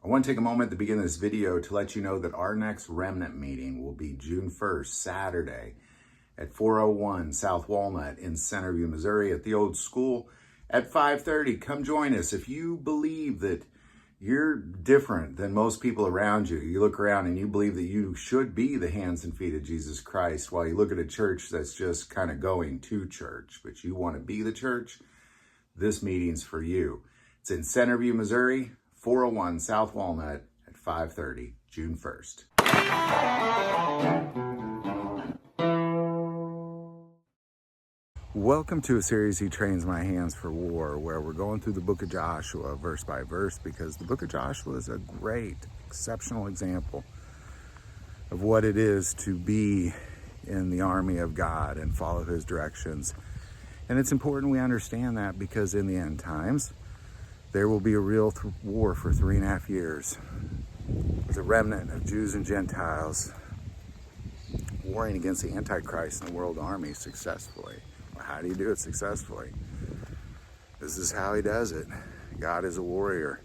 I want to take a moment at the beginning of this video to let you know that our next Remnant meeting will be June 1st, Saturday at 401 South Walnut in Centerview, Missouri at the old school at 5:30. Come join us. If you believe that you're different than most people around you, you look around and you believe that you should be the hands and feet of Jesus Christ, while you look at a church that's just kind of going to church, but you want to be the church, this meeting's for you. It's in Centerview, Missouri, 401 South Walnut at 5:30, June 1st. Welcome to a series, He Trains My Hands for War, where we're going through the book of Joshua verse by verse, because the book of Joshua is a great, exceptional example of what it is to be in the army of God and follow his directions. And it's important we understand that, because in the end times, there will be a real war for 3.5 years with a remnant of Jews and Gentiles warring against the antichrist and the world army successfully. Well, how do you do it successfully? This is how he does it. God is a warrior.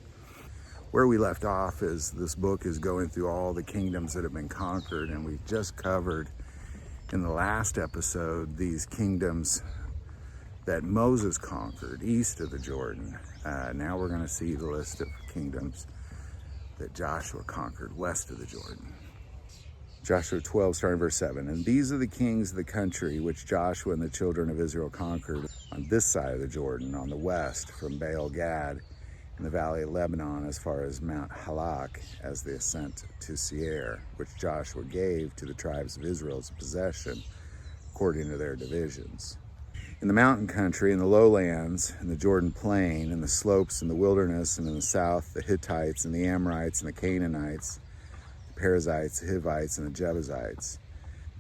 Where we left off is this book is going through all the kingdoms that have been conquered, and we've just covered in the last episode these kingdoms that Moses conquered east of the Jordan. Now we're going to see the list of kingdoms that Joshua conquered west of the Jordan. Joshua 12, starting verse 7. And these are the kings of the country which Joshua and the children of Israel conquered on this side of the Jordan, on the west, from Baal Gad in the valley of Lebanon as far as Mount Halak, as the ascent to Seir, which Joshua gave to the tribes of Israel as a possession, according to their divisions. In the mountain country, in the lowlands, in the Jordan plain, in the slopes, in the wilderness, and in the south, the Hittites and the Amorites and the Canaanites, the Perizzites, the Hivites, and the Jebusites.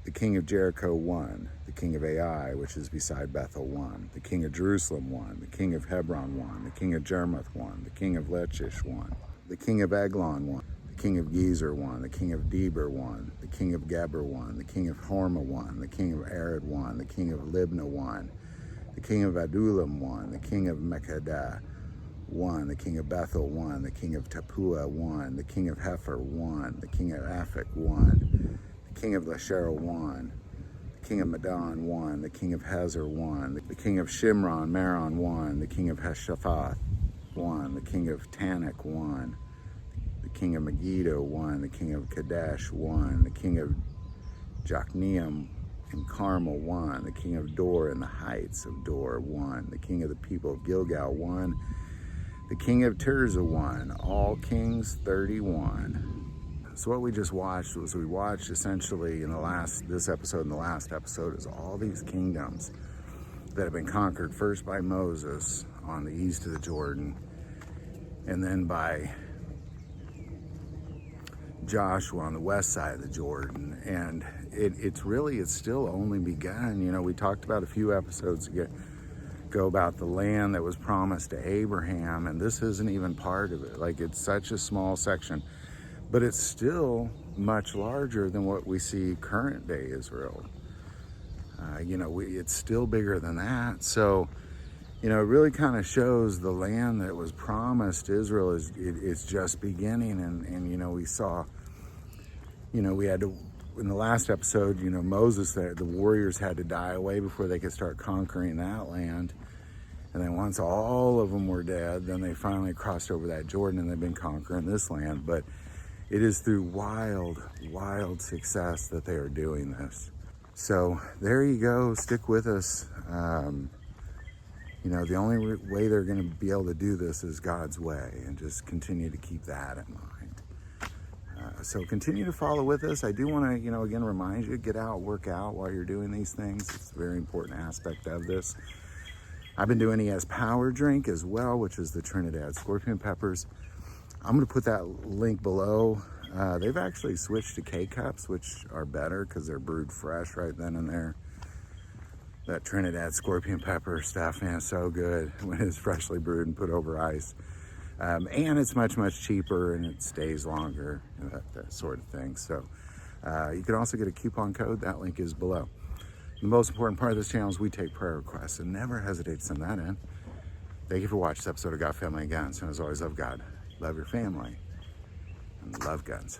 The king of Jericho won, the king of Ai, which is beside Bethel, won, the king of Jerusalem won, the king of Hebron won, the king of Jarmuth won, the king of Lachish won, the king of Eglon won, the king of Gezer won, the king of Deber won, the king of Geber won, the king of Hormah won, the king of Arad won, the king of Libnah won, the king of Adullam won, the king of Makkedah won, the king of Bethel won, the king of Tappuah won, the king of Hepher won, the king of Aphek won, the king of Lasher won, the king of Madon won, the king of Hazor won, the king of Shimron, Meron won, the king of Heshaphath won, the king of Tanakh won, the king of Megiddo won, the king of Kadesh won, the king of Jokneam and Carmel won, the king of Dor and the heights of Dor won, the king of the people of Gilgal won, the king of Tirzah won, all kings 31. So what we just watched was, we watched essentially in this episode and the last episode is all these kingdoms that have been conquered, first by Moses on the east of the Jordan, and then by Joshua on the west side of the Jordan. And it's still only begun. You know, we talked about a few episodes ago about the land that was promised to Abraham, and this isn't even part of it. Like, it's such a small section, but it's still much larger than what we see current day Israel. It's still bigger than that. So, it really kind of shows the land that was promised Israel it's just beginning. And we saw, we had to, in the last episode, Moses, the warriors had to die away before they could start conquering that land. And then once all of them were dead, then they finally crossed over that Jordan, and they've been conquering this land. But it is through wild, wild success that they are doing this. So there you go. Stick with us. The only way they're going to be able to do this is God's way, and just continue to keep that in mind. So continue to follow with us. I do want to, again, remind you, get out, work out while you're doing these things. It's a very important aspect of this. I've been doing ES Power Drink as well, which is the Trinidad Scorpion Peppers. I'm going to put that link below. They've actually switched to K-Cups, which are better because they're brewed fresh right then and there. That Trinidad Scorpion Pepper stuff, man, is so good when it's freshly brewed and put over ice. And it's much, much cheaper, and it stays longer, that sort of thing. So you can also get a coupon code. That link is below. The most important part of this channel is we take prayer requests, and never hesitate to send that in. Thank you for watching this episode of God, Family, and Guns. And as always, love God, love your family, and love guns.